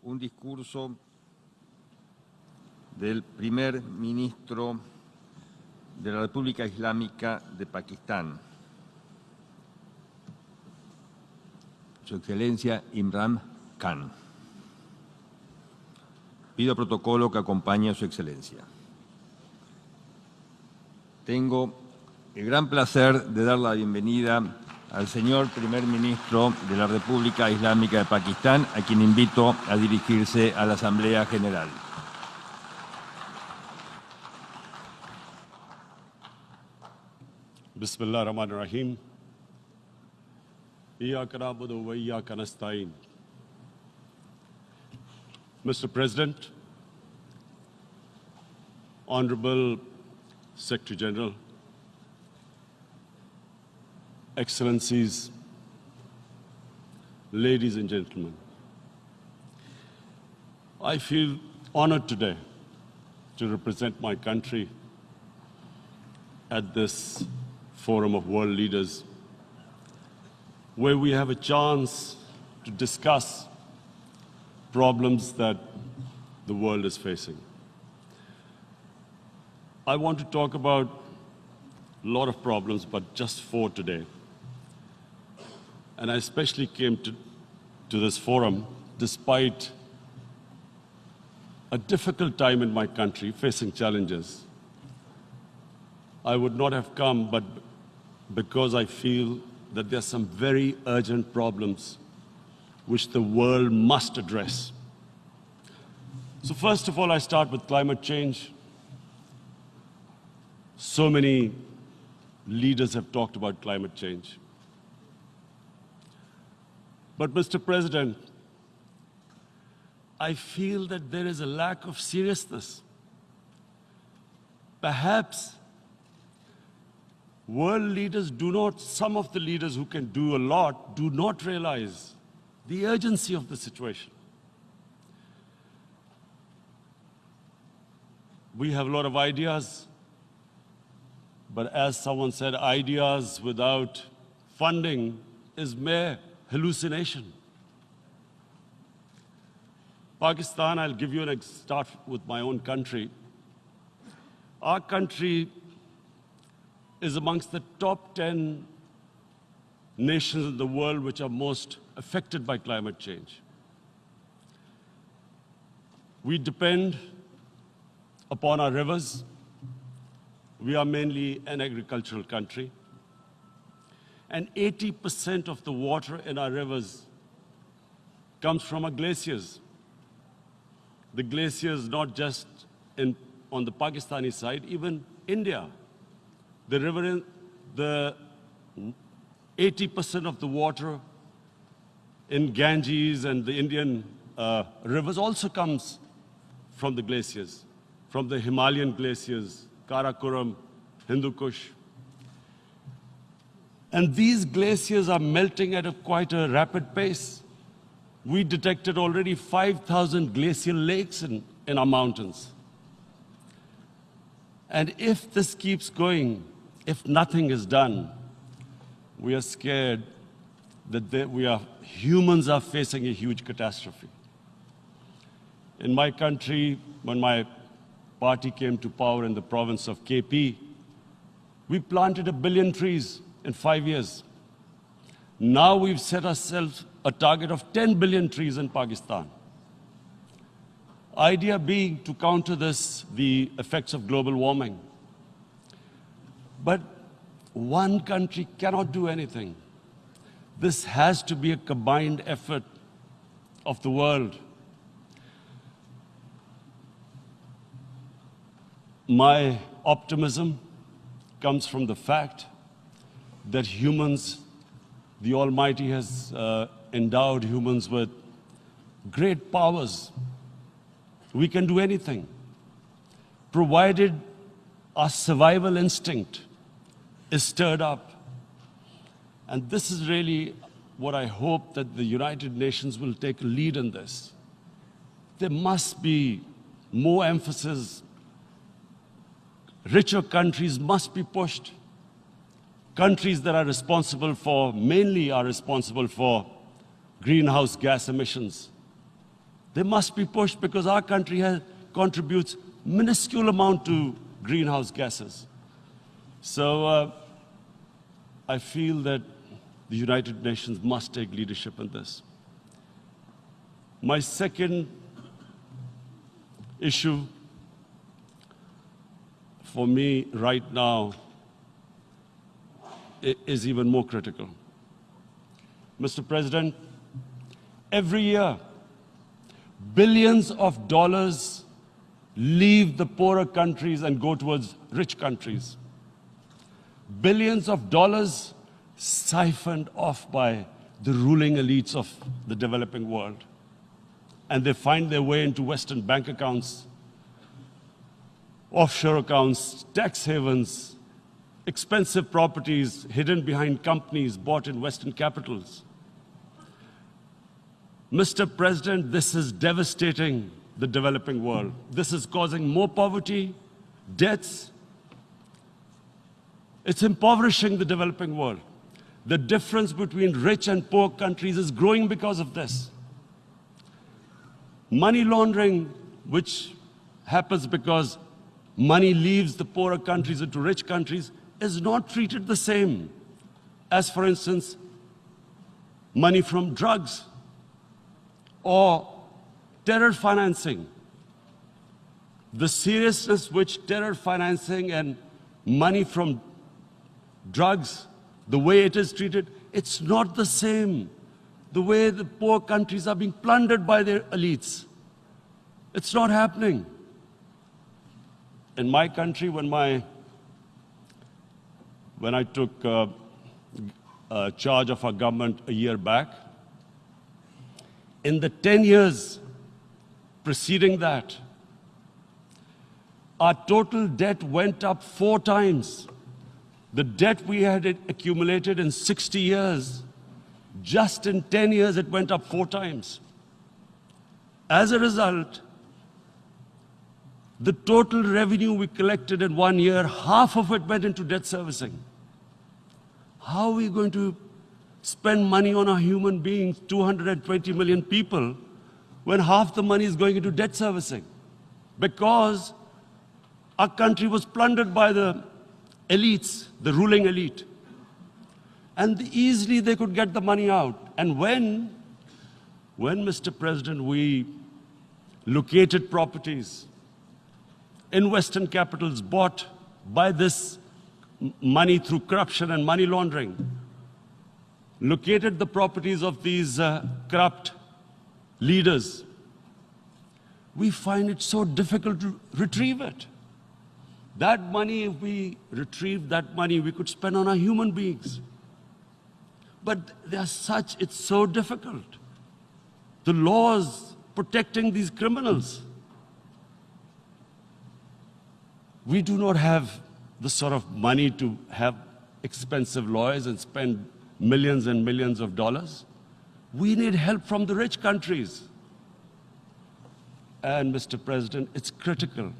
un discurso del primer ministro de la República Islámica de Pakistán, Su Excelencia Imran Khan. Pido protocolo que acompañe a Su Excelencia. Tengo el gran placer de dar la bienvenida al señor primer ministro de la República Islámica de Pakistán, a quien invito a dirigirse a la Asamblea General. Bismillah ar-Rahman ar-Rahim. Iyyaka na'budu wa iyyaka nasta'in. Mr. President, Honorable Secretary General, Excellencies, ladies and gentlemen, I feel honored today to represent my country at this forum of world leaders, where we have a chance to discuss problems that the world is facing. I want to talk about a lot of problems, but just 4 today. And I especially came to this forum despite a difficult time in my country, facing challenges. I would not have come, but because I feel that there are some very urgent problems which the world must address. So first of all, I start with climate change. So many leaders have talked about climate change. But Mr. President, I feel that there is a lack of seriousness. Perhaps world leaders some of the leaders who can do a lot, do not realize the urgency of the situation. We have a lot of ideas, but as someone said, ideas without funding is mere hallucination. Pakistan, I'll give you start with my own country. Our country is amongst the top 10 nations in the world which are most affected by climate change. We depend upon our rivers. We are mainly an agricultural country. And 80% of the water in our rivers comes from our glaciers. The glaciers not just on the Pakistani side, even India. The river, the 80% of the water in Ganges and the Indian rivers also comes from the glaciers, from the Himalayan glaciers, Karakoram, Hindu Kush. And these glaciers are melting at quite a rapid pace. We detected already 5,000 glacial lakes in our mountains. And if this keeps going, if nothing is done, we are scared that humans are facing a huge catastrophe. In my country, when my party came to power in the province of KP, we planted 1 billion trees in 5 years. Now we've set ourselves a target of 10 billion trees in Pakistan. Idea being to counter the effects of global warming. But one country cannot do anything. This has to be a combined effort of the world. My optimism comes from the fact that humans, the Almighty has endowed humans with great powers. We can do anything, provided our survival instinct is stirred up. And this is really what I hope that the United Nations will take a lead in this. There must be more emphasis. Richer countries must be pushed. Countries that are responsible for, mainly are responsible for greenhouse gas emissions. They must be pushed because our country contributes minuscule amount to greenhouse gases. So I feel that the United Nations must take leadership in this. My second issue for me right now is even more critical. Mr. President, every year, billions of dollars leave the poorer countries and go towards rich countries. Billions of dollars siphoned off by the ruling elites of the developing world. And they find their way into Western bank accounts, offshore accounts, tax havens, expensive properties hidden behind companies bought in Western capitals. Mr. President, this is devastating the developing world. This is causing more poverty, deaths. It's impoverishing the developing world. The difference between rich and poor countries is growing because of this. Money laundering, which happens because money leaves the poorer countries into rich countries, is not treated the same as, for instance, money from drugs or terror financing. The seriousness which terror financing and money from drugs, the way it is treated, it's not the same. The way the poor countries are being plundered by their elites. It's not happening. In my country, when I took charge of our government a year back, in the 10 years preceding that, our total debt went up 4 times. The debt we had accumulated in 60 years, just in 10 years, it went up 4 times. As a result, the total revenue we collected in 1 year, half of it went into debt servicing. How are we going to spend money on our human beings, 220 million people, when half the money is going into debt servicing? Because our country was plundered by the elites, the ruling elite. And easily they could get the money out. And when, Mr. President, we located properties in Western capitals bought by this money through corruption and money laundering, located the properties of these corrupt leaders, we find it so difficult to retrieve it. That money, if we retrieved that money, we could spend on our human beings. But it's so difficult. The laws protecting these criminals. We do not have the sort of money to have expensive lawyers and spend millions and millions of dollars. We need help from the rich countries. And, Mr. President, it's critical.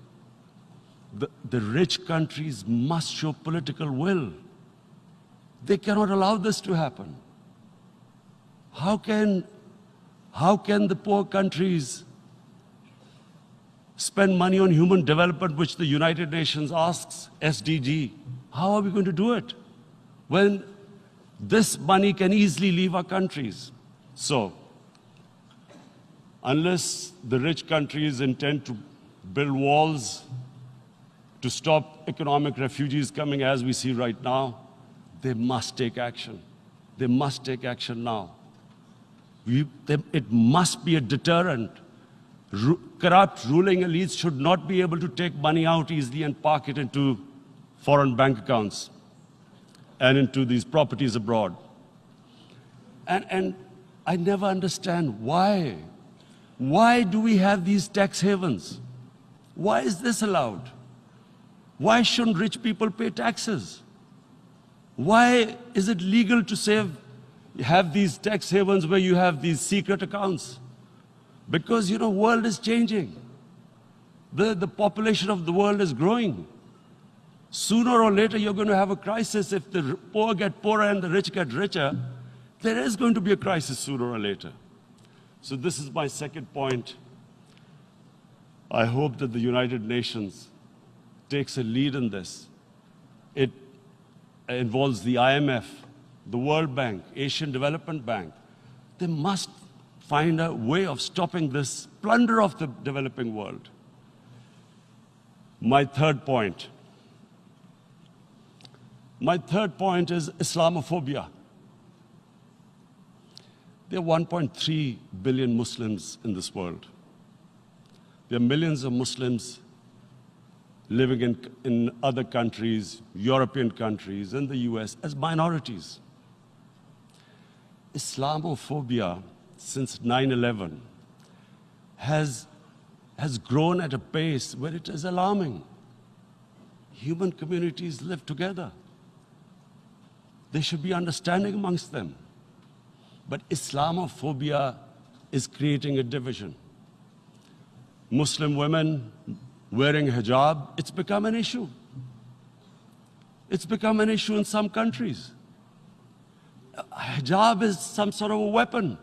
The rich countries must show political will. They cannot allow this to happen. How can the poor countries spend money on human development, which the United Nations asks, SDG? How are we going to do it when this money can easily leave our countries? So, unless the rich countries intend to build walls to stop economic refugees coming as we see right now, they must take action. They must take action now. It must be a deterrent. Corrupt ruling elites should not be able to take money out easily and park it into foreign bank accounts and into these properties abroad. And I never understand why. Why do we have these tax havens? Why is this allowed? Why shouldn't rich people pay taxes? Why is it legal to have these tax havens where you have these secret accounts? Because, the world is changing. The population of the world is growing. Sooner or later, you're going to have a crisis. If the poor get poorer and the rich get richer, there is going to be a crisis sooner or later. So this is my second point. I hope that the United Nations takes a lead in this. It involves the IMF, the World Bank, Asian Development Bank. They must find a way of stopping this plunder of the developing world. My third point is Islamophobia. There are 1.3 billion Muslims in this world. There are millions of Muslims living in other countries, European countries, in the US, as minorities. Islamophobia, since 9/11, has grown at a pace where it is alarming. Human communities live together. There should be understanding amongst them. But Islamophobia is creating a division. Muslim women wearing hijab, it's become an issue. It's become an issue in some countries. Hijab is some sort of a weapon.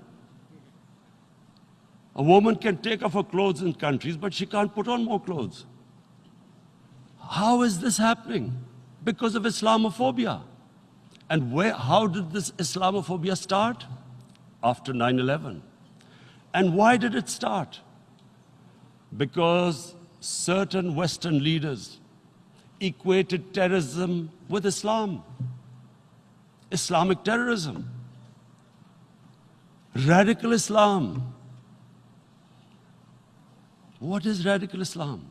A woman can take off her clothes in countries, but she can't put on more clothes. How is this happening? Because of Islamophobia. And how did this Islamophobia start? After 9/11. And why did it start? Because certain Western leaders equated terrorism with Islam. Islamic terrorism. Radical Islam. What is radical Islam?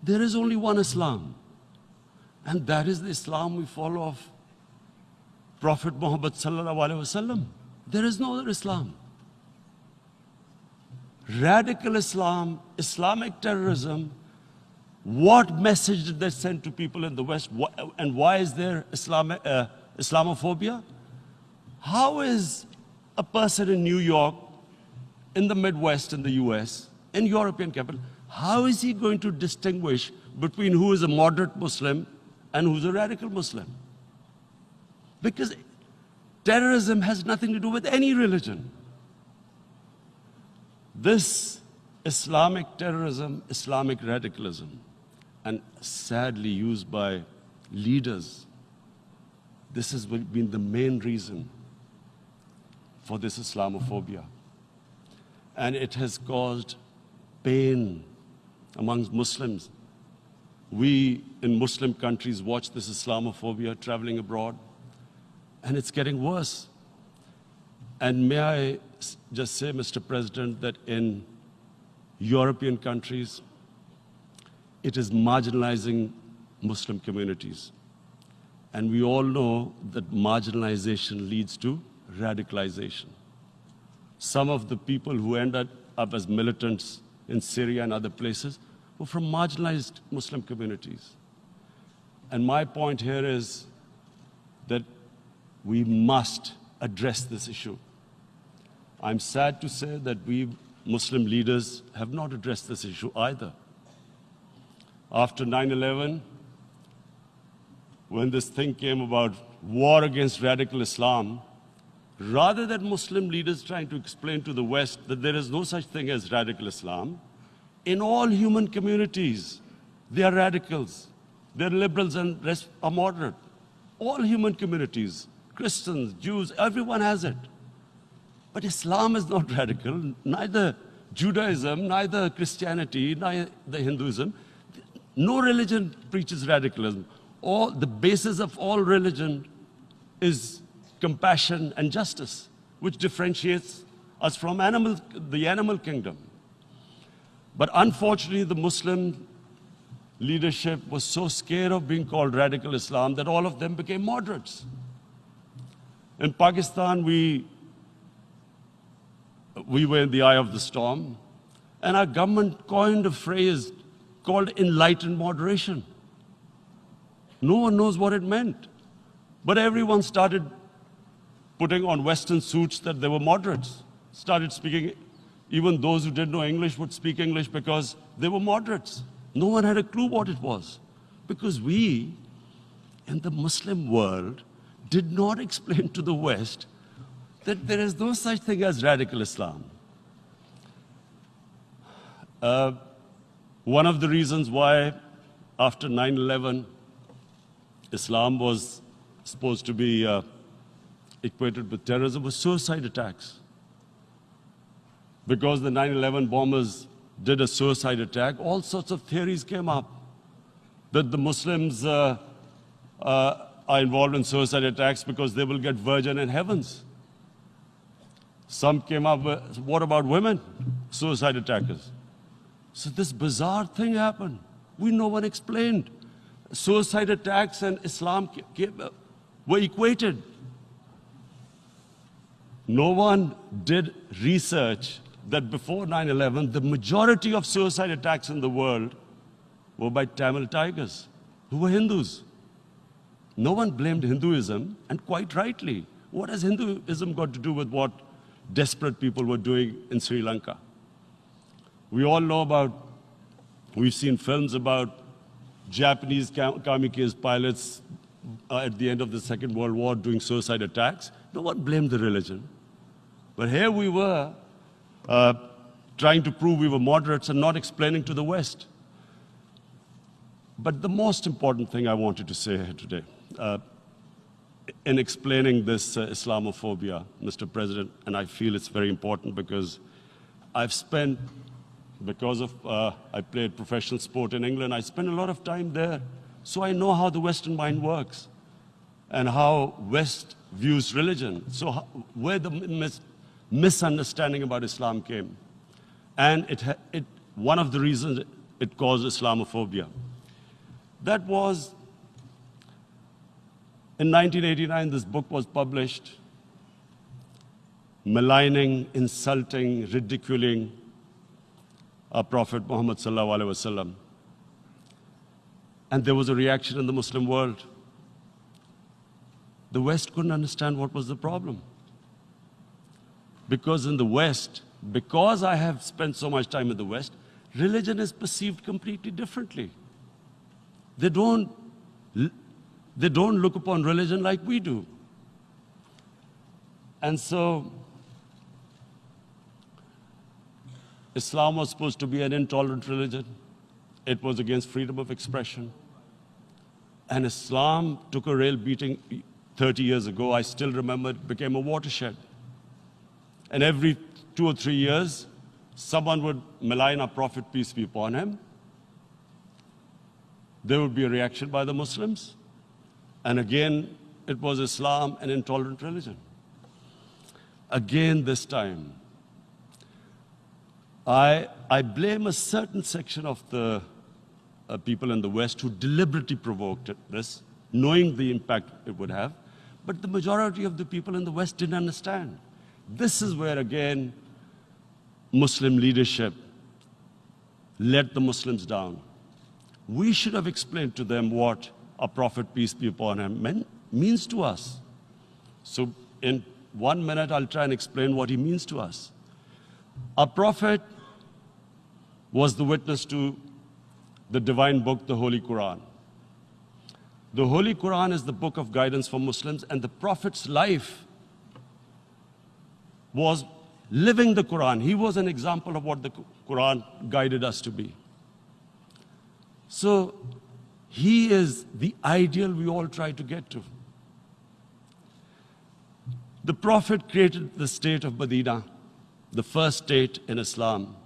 There is only one Islam. And that is the Islam we follow of Prophet Muhammad sallallahu alaihi wasallam. There is no other Islam. Radical Islam, Islamic terrorism, what message did they send to people in the West? And why is there Islamophobia? How is a person in New York, in the Midwest, in the US, in European capital, how is he going to distinguish between who is a moderate Muslim and who's a radical Muslim? Because terrorism has nothing to do with any religion. This Islamic terrorism, Islamic radicalism, and sadly used by leaders, this has been the main reason for this Islamophobia. And it has caused pain amongst Muslims. We in Muslim countries watch this Islamophobia traveling abroad, and it's getting worse. And may I just say, Mr. President, that in European countries, it is marginalizing Muslim communities. And we all know that marginalization leads to radicalization. Some of the people who ended up as militants in Syria and other places were from marginalized Muslim communities. And my point here is that we must address this issue. I'm sad to say that we Muslim leaders have not addressed this issue either. After 9/11, when this thing came about war against radical Islam, rather than Muslim leaders trying to explain to the West that there is no such thing as radical Islam, in all human communities, they are radicals. They're liberals and rest are moderate. All human communities, Christians, Jews, everyone has it. But Islam is not radical, neither Judaism, neither Christianity, neither Hinduism. No religion preaches radicalism. The basis of all religion is compassion and justice, which differentiates us from the animal kingdom. But unfortunately, the Muslim leadership was so scared of being called radical Islam that all of them became moderates. In Pakistan, we were in the eye of the storm, and our government coined a phrase called enlightened moderation. No one knows what it meant. But everyone started putting on Western suits that they were moderates, started speaking. Even those who didn't know English would speak English because they were moderates. No one had a clue what it was. Because we, in the Muslim world, did not explain to the West that there is no such thing as radical Islam. One of the reasons why after 9/11, Islam was supposed to be equated with terrorism was suicide attacks. Because the 9/11 bombers did a suicide attack, all sorts of theories came up that the Muslims are involved in suicide attacks because they will get virgin in heavens. Some came up with, what about women, suicide attackers? So this bizarre thing happened. No one explained. Suicide attacks and Islam were equated. No one did research that before 9/11, the majority of suicide attacks in the world were by Tamil tigers, who were Hindus. No one blamed Hinduism, and quite rightly. What has Hinduism got to do with what desperate people were doing in Sri Lanka? We all know about, we've seen films about Japanese kamikaze pilots at the end of the Second World War doing suicide attacks. No one blamed the religion. But here we were trying to prove we were moderates and not explaining to the West. But the most important thing I wanted to say here today, in explaining this Islamophobia, Mr. President, and I feel it's very important because I've spent, because of I played professional sport in England, I spent a lot of time there. So I know how the Western mind works and how West views religion. So where the misunderstanding about Islam came. And one of the reasons it caused Islamophobia. That was, in 1989, this book was published, maligning, insulting, ridiculing our Prophet Muhammad sallallahu alaihi wasallam. And there was a reaction in the Muslim world. The West couldn't understand what was the problem. Because in the West, because I have spent so much time in the West, religion is perceived completely differently. They don't look upon religion like we do. And so, Islam was supposed to be an intolerant religion. It was against freedom of expression. And Islam took a real beating 30 years ago. I still remember it became a watershed. And every 2 or 3 years, someone would malign our Prophet, peace be upon him. There would be a reaction by the Muslims. And again, it was Islam, an intolerant religion. Again, this time, I blame a certain section of the people in the West who deliberately provoked this, knowing the impact it would have. But the majority of the people in the West didn't understand. This is where, again, Muslim leadership let the Muslims down. We should have explained to them what our Prophet, peace be upon him, means to us. So in 1 minute, I'll try and explain what he means to us. Our Prophet was the witness to the divine book, the Holy Quran. The Holy Quran is the book of guidance for Muslims, and the Prophet's life was living the Quran. He was an example of what the Quran guided us to be. So he is the ideal we all try to get to. The Prophet created the state of Medina, the first state in Islam.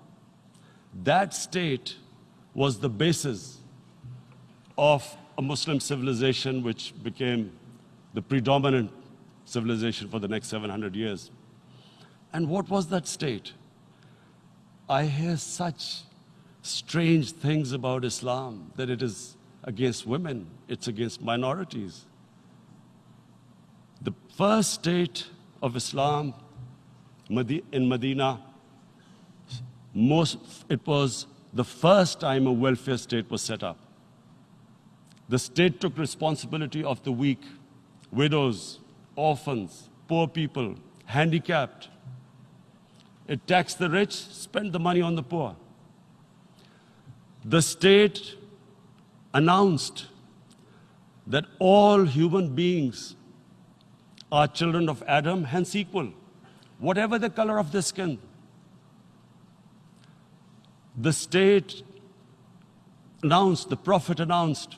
That state was the basis of a Muslim civilization which became the predominant civilization for the next 700 years. And what was that state? I hear such strange things about Islam, that it is against women, it's against minorities. The first state of Islam in Medina, it was the first time a welfare state was set up. The state took responsibility of the weak, widows, orphans, poor people, handicapped. It taxed the rich, spent the money on the poor. The state announced that all human beings are children of Adam, hence equal, whatever the color of their skin. the state announced, the Prophet announced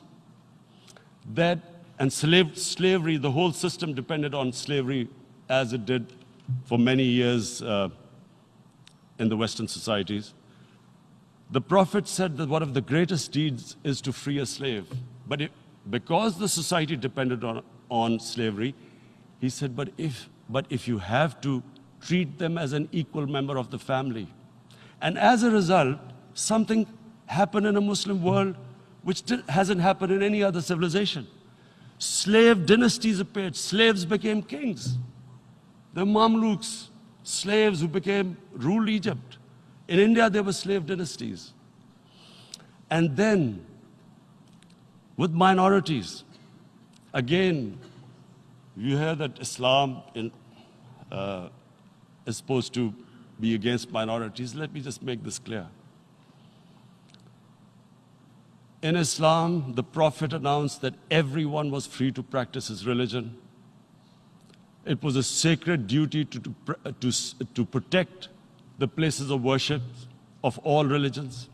that, and slavery, the whole system depended on slavery as it did for many years in the Western societies. The Prophet said that one of the greatest deeds is to free a slave. But because the society depended on slavery, he said, but if you have to treat them as an equal member of the family. And as a result, something happened in a Muslim world which hasn't happened in any other civilization. Slave dynasties appeared. Slaves became kings. The Mamluks, slaves who ruled Egypt. In India, there were slave dynasties. And then, with minorities, again, you hear that Islam is supposed to be against minorities. Let me just make this clear. In Islam, the Prophet announced that everyone was free to practice his religion. It was a sacred duty to protect the places of worship of all religions.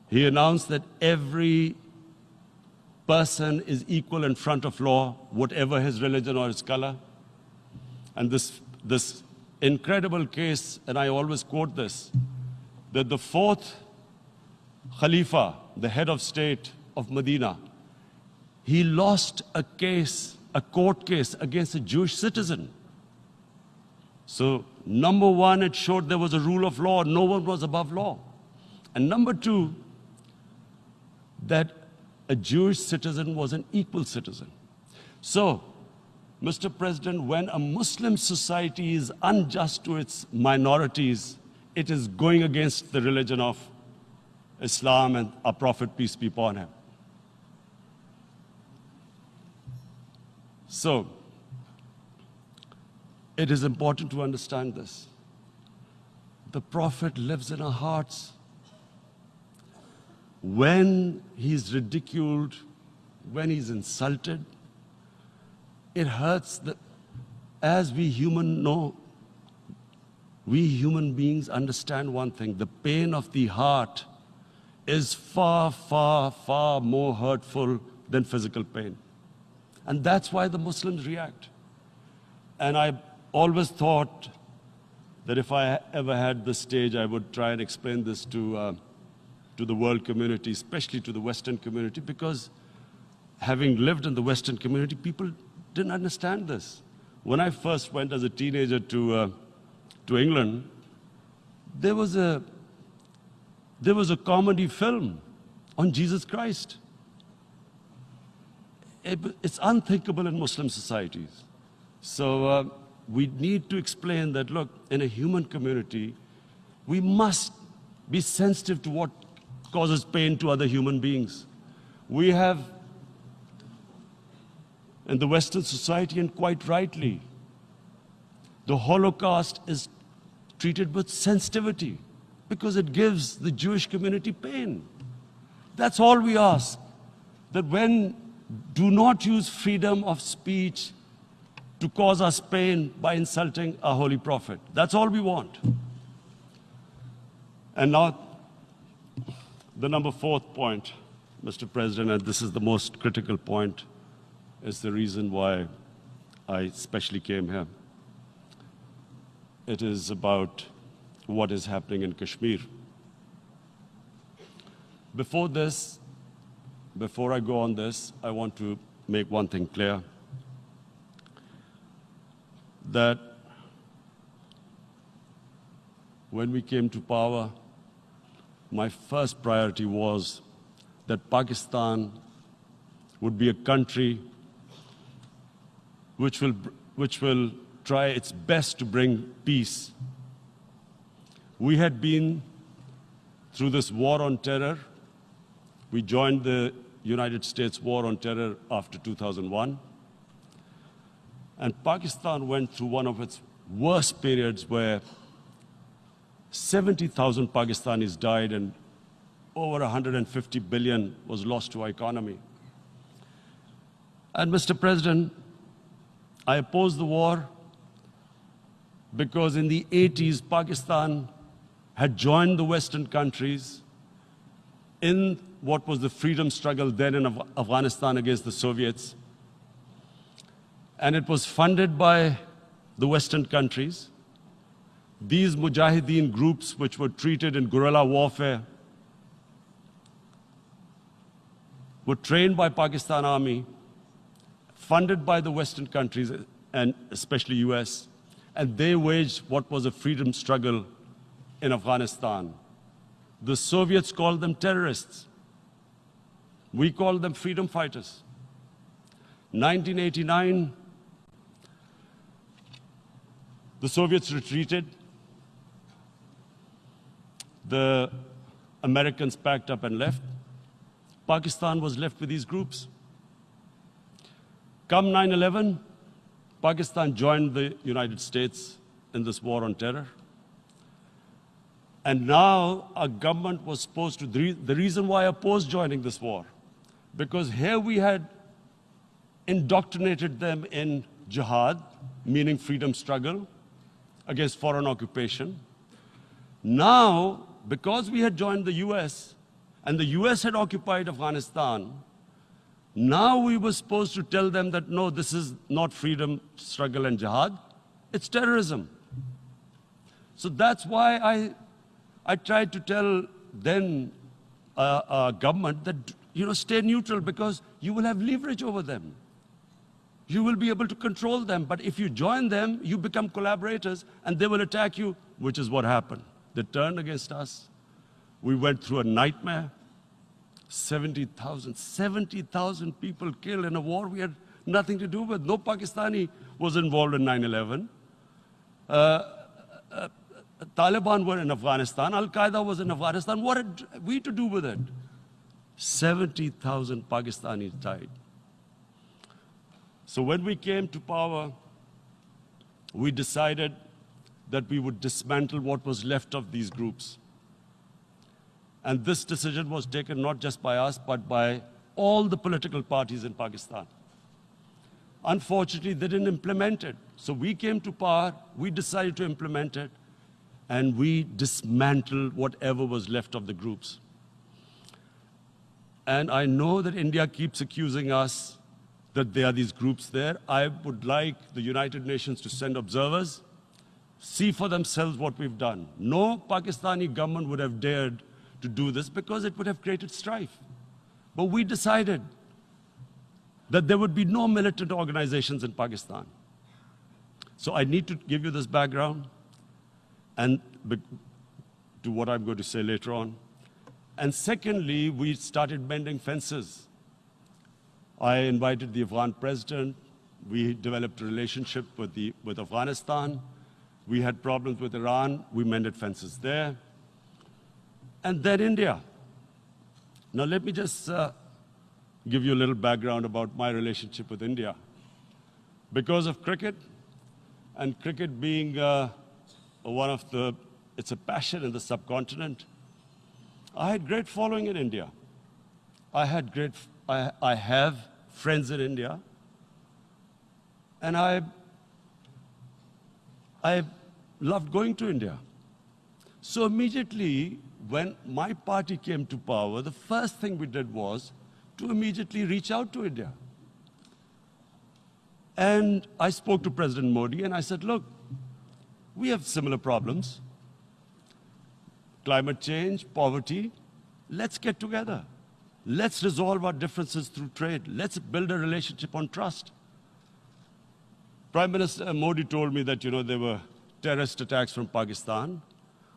He announced that every person is equal in front of law, whatever his religion or his color. And this incredible case, and I always quote this, that the fourth Khalifa, the head of state of Medina, he lost a court case against a Jewish citizen. So, number one, it showed there was a rule of law, no one was above law. And number two, that a Jewish citizen was an equal citizen. So, Mr. President, when a Muslim society is unjust to its minorities, it is going against the religion of Islam and our Prophet, peace be upon him. So, it is important to understand this. The Prophet lives in our hearts. When he's ridiculed, when he's insulted, it hurts. As we human beings understand one thing: the pain of the heart is far, far, far more hurtful than physical pain. And that's why the Muslims react. And I always thought that if I ever had this stage, I would try and explain this to the world community, especially to the Western community, because having lived in the Western community, people didn't understand this. When I first went as a teenager to England, there was a comedy film on Jesus Christ. It's unthinkable in Muslim societies. So we need to explain that, look, in a human community, we must be sensitive to what causes pain to other human beings. We have, in the Western society, and quite rightly, the Holocaust is treated with sensitivity because it gives the Jewish community pain. That's all we ask, that do not use freedom of speech to cause us pain by insulting our Holy Prophet. That's all we want. And now, the number fourth point, Mr. President, and this is the most critical point, is the reason why I especially came here. It is about what is happening in Kashmir. Before I go on this, I want to make one thing clear, that when we came to power, my first priority was that Pakistan would be a country which will try its best to bring peace. We had been through this war on terror. We joined the United States war on terror after 2001. And Pakistan went through one of its worst periods where 70,000 Pakistanis died and over 150 billion was lost to our economy. And Mr. President, I opposed the war because in the 80s, Pakistan had joined the Western countries in what was the freedom struggle then in Afghanistan against the Soviets. And it was funded by the Western countries. These Mujahideen groups, which were treated in guerrilla warfare, were trained by Pakistan Army, funded by the Western countries, and especially US, and they waged what was a freedom struggle in Afghanistan. The Soviets called them terrorists. We called them freedom fighters. 1989, the Soviets retreated. The Americans packed up and left. Pakistan was left with these groups. Come 9/11, Pakistan joined the United States in this war on terror. And now our government was supposed to, the reason why I opposed joining this war, because here we had indoctrinated them in jihad, meaning freedom struggle against foreign occupation. Now, because we had joined the US, and the US had occupied Afghanistan, now we were supposed to tell them that, no, this is not freedom struggle and jihad, it's terrorism. So that's why I tried to tell then government that, stay neutral, because you will have leverage over them. You will be able to control them. But if you join them, you become collaborators, and they will attack you, which is what happened. They turned against us. We went through a nightmare. 70,000 people killed in a war we had nothing to do with. No Pakistani was involved in 9/11. Taliban were in Afghanistan. Al-Qaeda was in Afghanistan. What had we to do with it? 70,000 Pakistanis died. So when we came to power, we decided that we would dismantle what was left of these groups. And this decision was taken not just by us, but by all the political parties in Pakistan. Unfortunately, they didn't implement it. So we came to power, we decided to implement it, and we dismantled whatever was left of the groups. And I know that India keeps accusing us that there are these groups there. I would like the United Nations to send observers, see for themselves what we've done. No Pakistani government would have dared to do this because it would have created strife. But we decided that there would be no militant organizations in Pakistan. So I need to give you this background and to what I'm going to say later on. And secondly, we started mending fences. I invited the Afghan president. We developed a relationship with Afghanistan. We had problems with Iran. We mended fences there. And then India. Now let me just give you a little background about my relationship with India. Because of cricket, and cricket being it's a passion in the subcontinent, I had great following in India. I have friends in India, and I loved going to India. So immediately, when my party came to power, the first thing we did was to immediately reach out to India. And I spoke to President Modi, and I said, look, we have similar problems. Climate change, poverty, let's get together. Let's resolve our differences through trade. Let's build a relationship on trust. Prime Minister Modi told me that, there were terrorist attacks from Pakistan.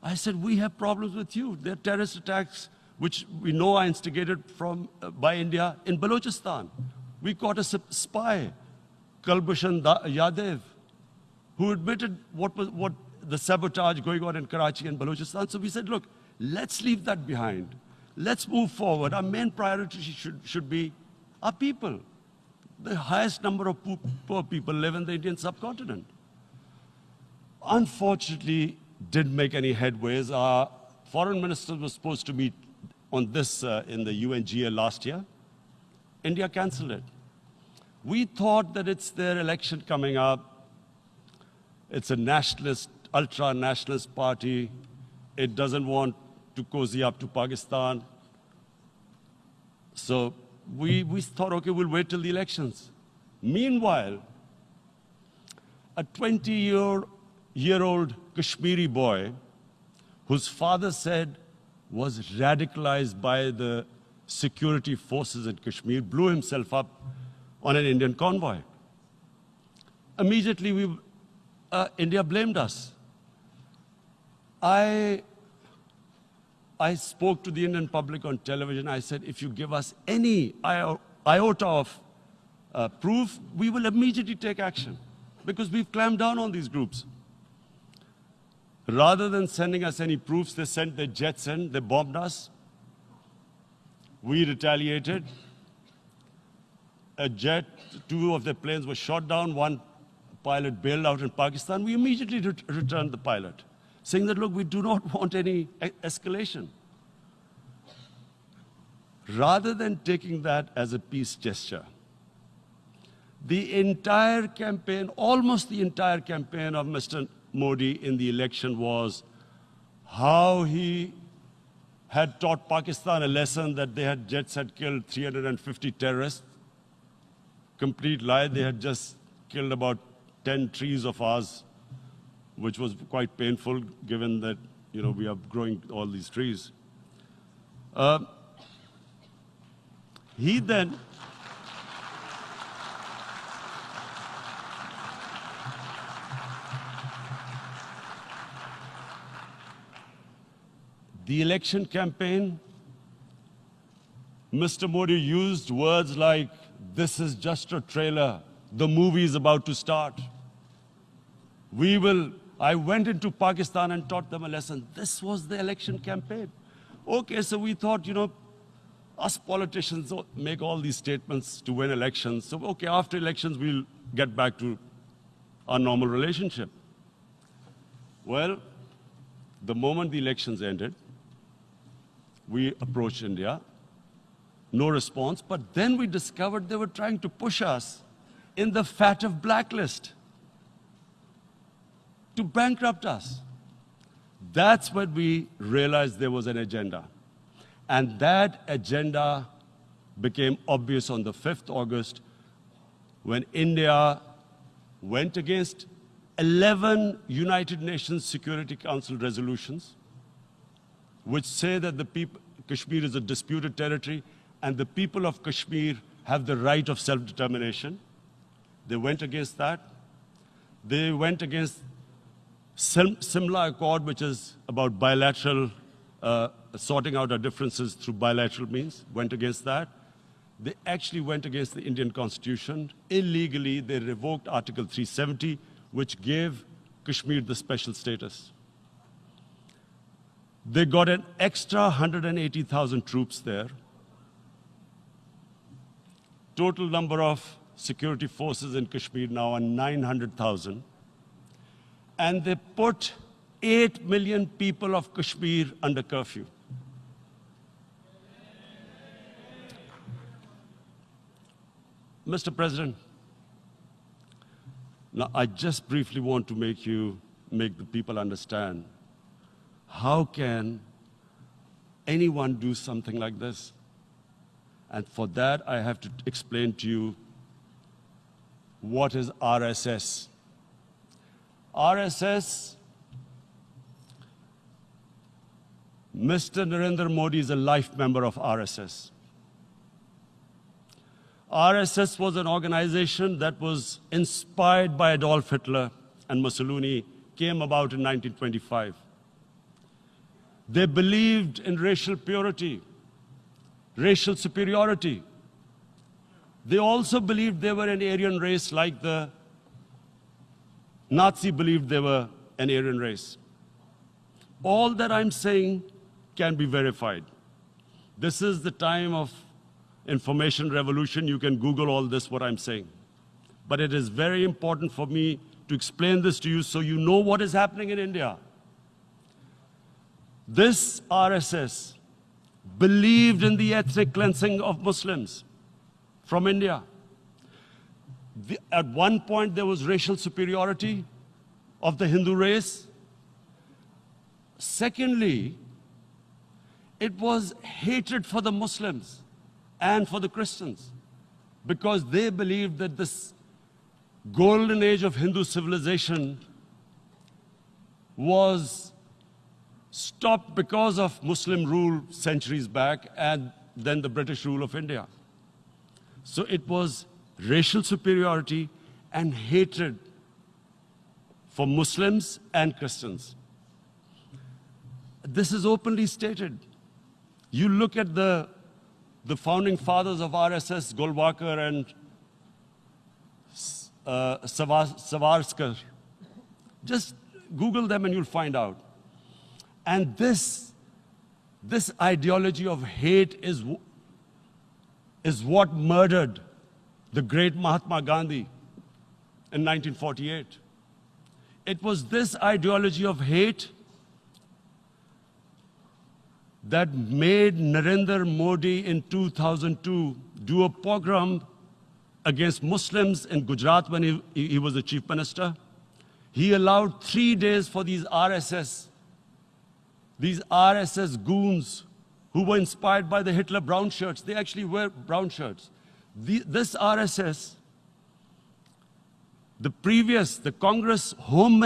I said, we have problems with you. There are terrorist attacks which we know are instigated by India in Balochistan. We caught a spy, Kulbhushan Yadav, who admitted what the sabotage going on in Karachi and Balochistan. So we said, look, let's leave that behind. Let's move forward. Our main priority should be our people. The highest number of poor people live in the Indian subcontinent. Unfortunately, didn't make any headways. Our foreign minister was supposed to meet on this in the UNGA last year. India canceled it. We thought that it's their election coming up. It's a nationalist, ultra-nationalist party. it doesn't want to cozy up to Pakistan. So we thought, okay, we'll wait till the elections. Meanwhile, a 20-year-old Kashmiri boy, whose father said was radicalized by the security forces in Kashmir, blew himself up on an Indian convoy. Immediately, India blamed us. I spoke to the Indian public on television. I said, if you give us any iota of proof, we will immediately take action, because we've clamped down on these groups. Rather than sending us any proofs, they sent their jets in, they bombed us. We retaliated. A jet, 2 of their planes were shot down, 1 pilot bailed out in Pakistan. We immediately returned the pilot, saying that, look, we do not want any escalation. Rather than taking that as a peace gesture, the entire campaign, almost the entire campaign of Mr. Modi in the election was how he had taught Pakistan a lesson that jets had killed 350 terrorists. Complete lie. They had just killed about 10 trees of ours, which was quite painful given that, we are growing all these trees. He then the election campaign, Mr. Modi used words like, this is just a trailer, the movie is about to start. I went into Pakistan and taught them a lesson. This was the election campaign. Okay, so we thought, us politicians make all these statements to win elections. So, okay, after elections, we'll get back to our normal relationship. Well, the moment the elections ended, we approached India, no response, but then we discovered they were trying to push us in the FATF blacklist to bankrupt us. That's when we realized there was an agenda. And that agenda became obvious on the 5th August when India went against 11 United Nations Security Council resolutions, which say that Kashmir is a disputed territory and the people of Kashmir have the right of self-determination. They went against that. They went against Simla Accord, which is about bilateral, sorting out our differences through bilateral means, went against that. They actually went against the Indian Constitution. Illegally, they revoked Article 370, which gave Kashmir the special status. They got an extra 180,000 troops there. Total number of security forces in Kashmir now are 900,000. And they put 8 million people of Kashmir under curfew. Mr. President, now I just briefly want to make the people understand, how can anyone do something like this? And for that, I have to explain to you what is RSS. RSS, Mr. Narendra Modi is a life member of RSS. RSS was an organization that was inspired by Adolf Hitler and Mussolini, came about in 1925. They believed in racial purity, racial superiority. They also believed they were an Aryan race like the Nazi believed they were an Aryan race. All that I'm saying can be verified. This is the time of information revolution. You can Google all this, what I'm saying. But it is very important for me to explain this to you so you know what is happening in India. This RSS believed in the ethnic cleansing of Muslims from India. At one point, there was racial superiority of the Hindu race. Secondly, it was hatred for the Muslims and for the Christians, because they believed that this golden age of Hindu civilization was stopped because of Muslim rule centuries back and then the British rule of India. So it was racial superiority and hatred for Muslims and Christians. This is openly stated. You look at the founding fathers of RSS, Golwalkar and Savarkar. Just Google them and you'll find out. And this ideology of hate is what murdered the great Mahatma Gandhi in 1948. It was this ideology of hate that made Narendra Modi in 2002 do a pogrom against Muslims in Gujarat when he was the chief minister. He allowed 3 days for these RSS goons who were inspired by the Hitler brown shirts. They actually wear brown shirts. This RSS, the Congress Home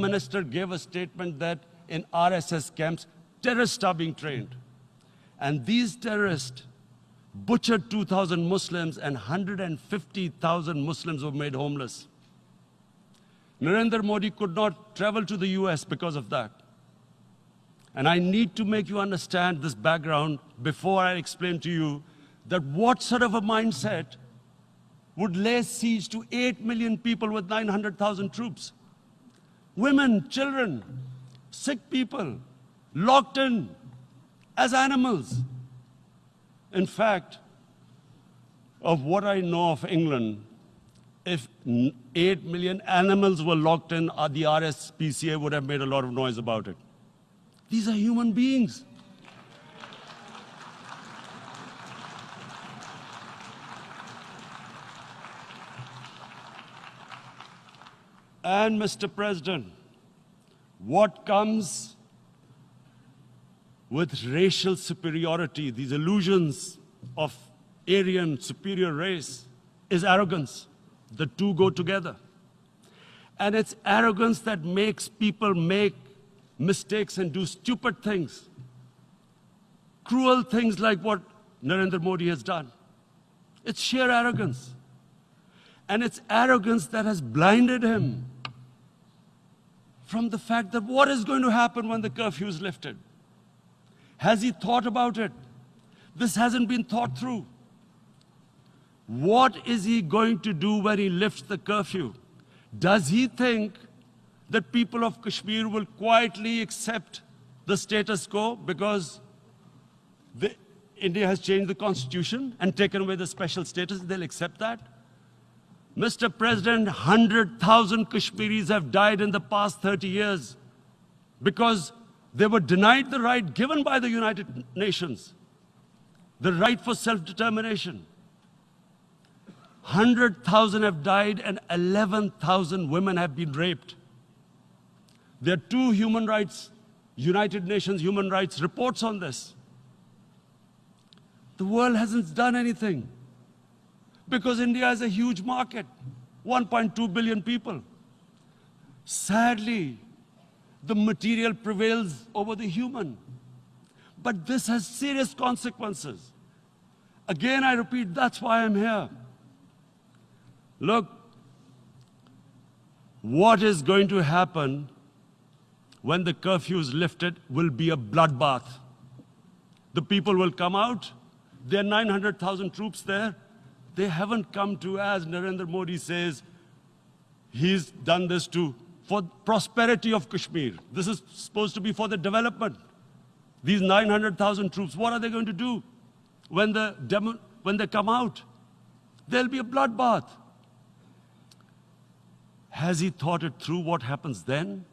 Minister gave a statement that in RSS camps, terrorists are being trained. And these terrorists butchered 2,000 Muslims and 150,000 Muslims were made homeless. Narendra Modi could not travel to the US because of that. And I need to make you understand this background before I explain to you that what sort of a mindset would lay siege to 8 million people with 900,000 troops. Women, children, sick people, locked in as animals. In fact, of what I know of England, if 8 million animals were locked in, the RSPCA would have made a lot of noise about it. These are human beings. And Mr. President, what comes with racial superiority, these illusions of Aryan superior race, is arrogance. The two go together. And it's arrogance that makes people make mistakes and do stupid things. Cruel things like what Narendra Modi has done. It's sheer arrogance. And it's arrogance that has blinded him from the fact that what is going to happen when the curfew is lifted. Has he thought about it? This hasn't been thought through. What is he going to do when he lifts the curfew? Does he think that people of Kashmir will quietly accept the status quo because India has changed the constitution and taken away the special status? They'll accept that? Mr. President, 100,000 Kashmiris have died in the past 30 years because they were denied the right given by the United Nations, the right for self-determination. 100,000 have died and 11,000 women have been raped. There are 2 human rights, United Nations human rights reports on this. The world hasn't done anything because India is a huge market, 1.2 billion people. Sadly, the material prevails over the human. But this has serious consequences. Again, I repeat, that's why I'm here. Look, what is going to happen when the curfew is lifted will be a bloodbath. The people will come out. There are 900,000 troops there. They haven't come to, as Narendra Modi says, he's done this for prosperity of Kashmir. This is supposed to be for the development. These 900,000 troops, what are they going to do when they come out? There'll be a bloodbath. Has he thought it through what happens then?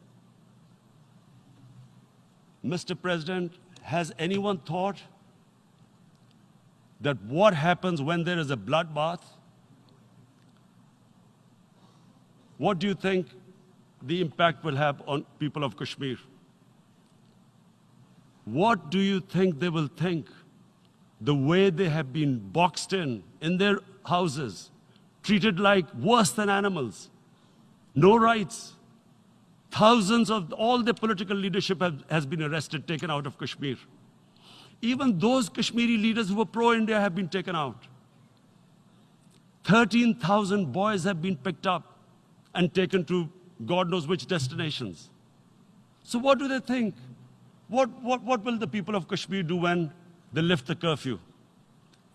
Mr. President, has anyone thought that what happens when there is a bloodbath? What do you think the impact will have on people of Kashmir. What do you think they will think? The way they have been boxed in their houses, treated like worse than animals, no rights. Thousands of all the political leadership has been arrested, taken out of Kashmir. Even those Kashmiri leaders who were pro-India have been taken out. 13,000 boys have been picked up and taken to God knows which destinations. So what do they think? What will the people of Kashmir do when they lift the curfew?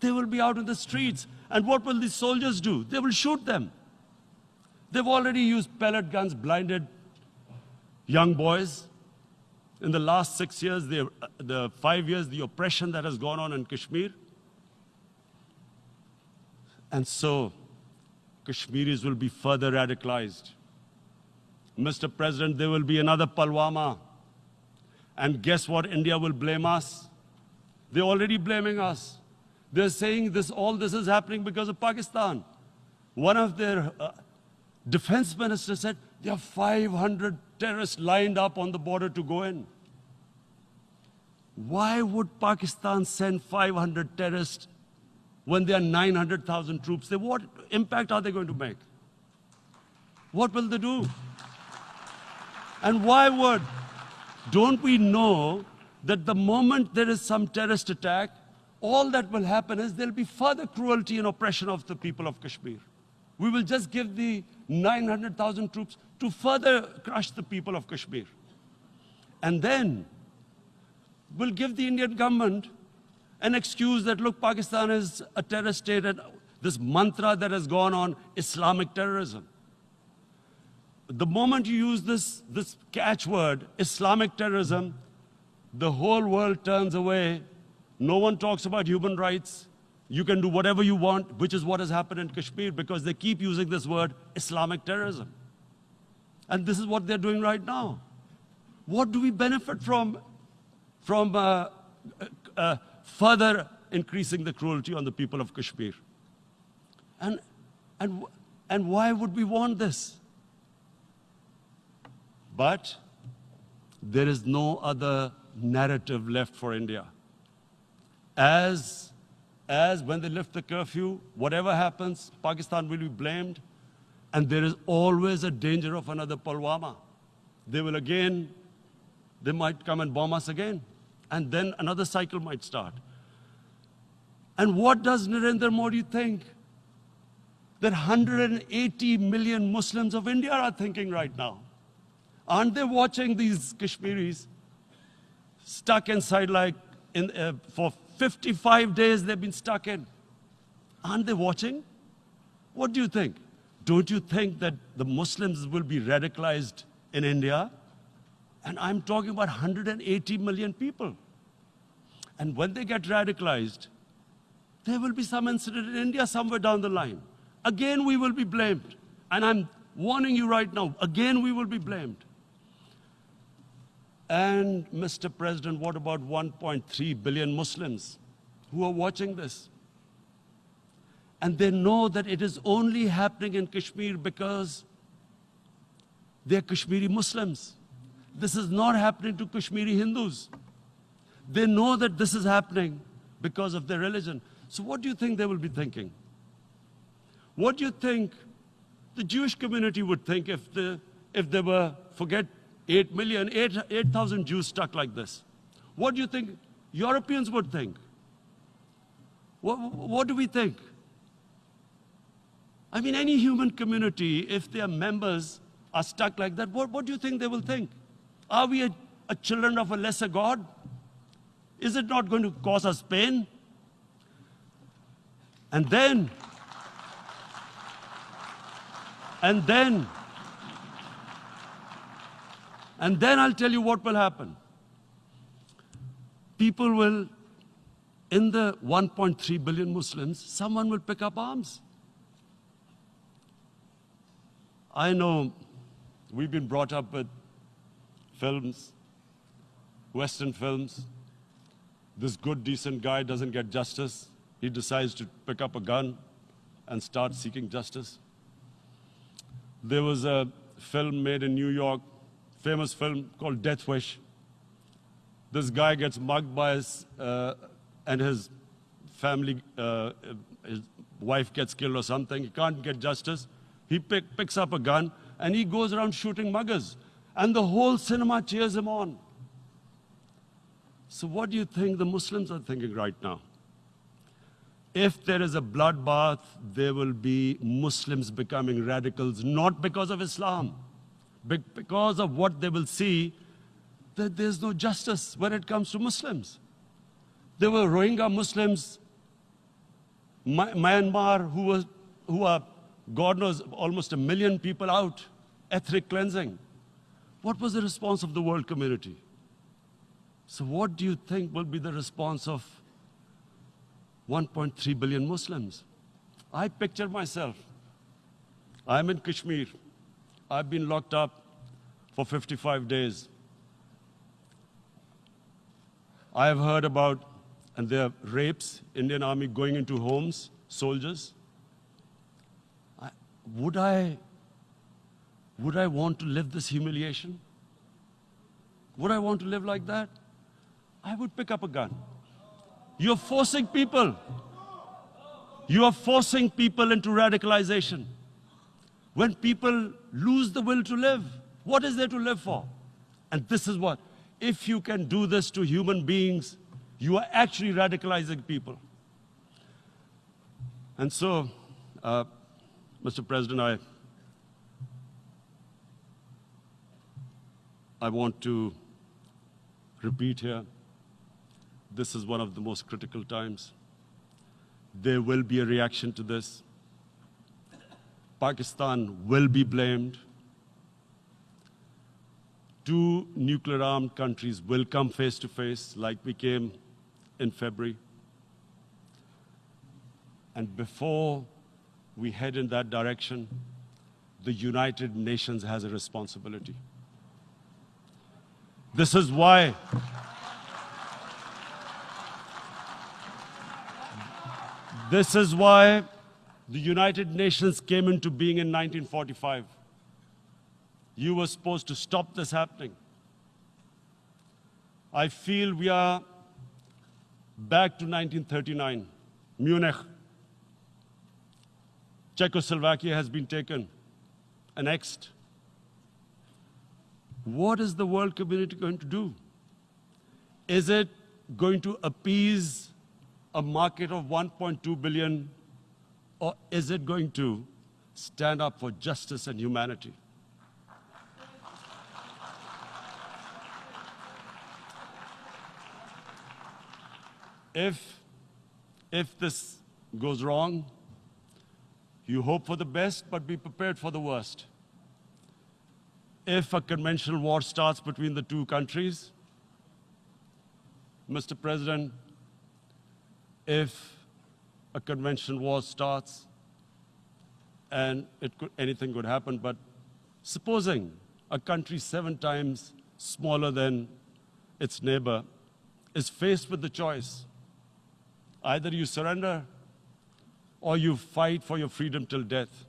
They will be out in the streets. And what will these soldiers do? They will shoot them. They've already used pellet guns, blinded young boys. In the last 6 years, the 5 years, the oppression that has gone on in Kashmir. And so, Kashmiris will be further radicalized. Mr. President, there will be another Pulwama. And guess what? India will blame us. They're already blaming us. They're saying all this is happening because of Pakistan. One of their defense ministers said, there are 500 terrorists lined up on the border to go in. Why would Pakistan send 500 terrorists when there are 900,000 troops? What impact are they going to make? What will they do? And why would? Don't we know that the moment there is some terrorist attack, all that will happen is there'll be further cruelty and oppression of the people of Kashmir. We will just give the 900,000 troops to further crush the people of Kashmir. And then we'll give the Indian government an excuse that, look, Pakistan is a terrorist state, and this mantra that has gone on, Islamic terrorism. The moment you use this catchword, Islamic terrorism, the whole world turns away. No one talks about human rights. You can do whatever you want, which is what has happened in Kashmir, because they keep using this word, Islamic terrorism. And this is what they're doing right now. What do we benefit from further increasing the cruelty on the people of Kashmir? And why would we want this? But there is no other narrative left for India. As when they lift the curfew, whatever happens, Pakistan will be blamed, and there is always a danger of another Pulwama. They might come and bomb us again, and then another cycle might start. And what does Narendra Modi think? That 180 million Muslims of India are thinking right now. Aren't they watching these Kashmiris stuck inside for 55 days they've been stuck in? Aren't they watching? What do you think? Don't you think that the Muslims will be radicalized in India? And I'm talking about 180 million people. And when they get radicalized, there will be some incident in India somewhere down the line. Again, we will be blamed. And I'm warning you right now, again, we will be blamed. And Mr. President, what about 1.3 billion Muslims who are watching this? And they know that it is only happening in Kashmir because they're Kashmiri Muslims. This is not happening to Kashmiri Hindus. They know that this is happening because of their religion. So what do you think they will be thinking? What do you think the Jewish community would think if there were, forget 8,000 Jews stuck like this? What do you think Europeans would think? What do we think? I mean, any human community, if their members are stuck like that, what do you think they will think? Are we a children of a lesser God? Is it not going to cause us pain? And then I'll tell you what will happen. People will, in the 1.3 billion Muslims, someone will pick up arms. I know we've been brought up with films, Western films. This good, decent guy doesn't get justice. He decides to pick up a gun and start seeking justice. There was a film made in New York, famous film called Death Wish. This guy gets mugged by and his family, his wife gets killed or something. He can't get justice. He picks up a gun and he goes around shooting muggers. And the whole cinema cheers him on. So what do you think the Muslims are thinking right now? If there is a bloodbath, there will be Muslims becoming radicals, not because of Islam, but because of what they will see, that there's no justice when it comes to Muslims. There were Rohingya Muslims, Myanmar, who are, God knows, almost 1 million people out, ethnic cleansing. What was the response of the world community? So what do you think will be the response of 1.3 billion Muslims? I picture myself. I'm in Kashmir. I've been locked up for 55 days. I have heard about, and there are rapes, Indian Army going into homes, soldiers. Would I want to live this humiliation? Would I want to live like that? I would pick up a gun. You're forcing people. You are forcing people into radicalization. When people lose the will to live, what is there to live for? And this is what, if you can do this to human beings, you are actually radicalizing people. And so, Mr. President, I want to repeat here, this is one of the most critical times. There will be a reaction to this. Pakistan will be blamed. 2 nuclear-armed countries will come face to face like we came in February. And before we head in that direction, the United Nations has a responsibility. This is why the United Nations came into being in 1945. You were supposed to stop this happening. I feel we are back to 1939, Munich. Czechoslovakia has been taken, annexed. What is the world community going to do? Is it going to appease a market of 1.2 billion, or is it going to stand up for justice and humanity? If this goes wrong, you hope for the best, but be prepared for the worst. If a conventional war starts between the 2 countries, Mr. President, if a conventional war starts, and anything could happen, but supposing a country 7 times smaller than its neighbor is faced with the choice, either you surrender or you fight for your freedom till death,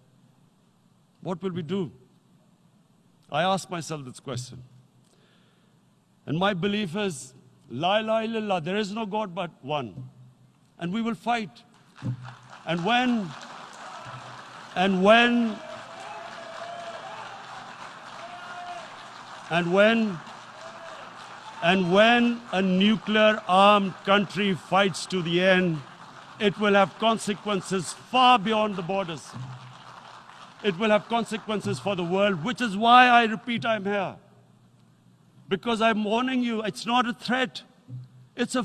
what will we do? I ask myself this question. And my belief is, La ilaha illallah, there is no God but one. And we will fight. And when a nuclear-armed country fights to the end, it will have consequences far beyond the borders. It will have consequences for the world, which is why I repeat I'm here. Because I'm warning you, it's not a threat, it's a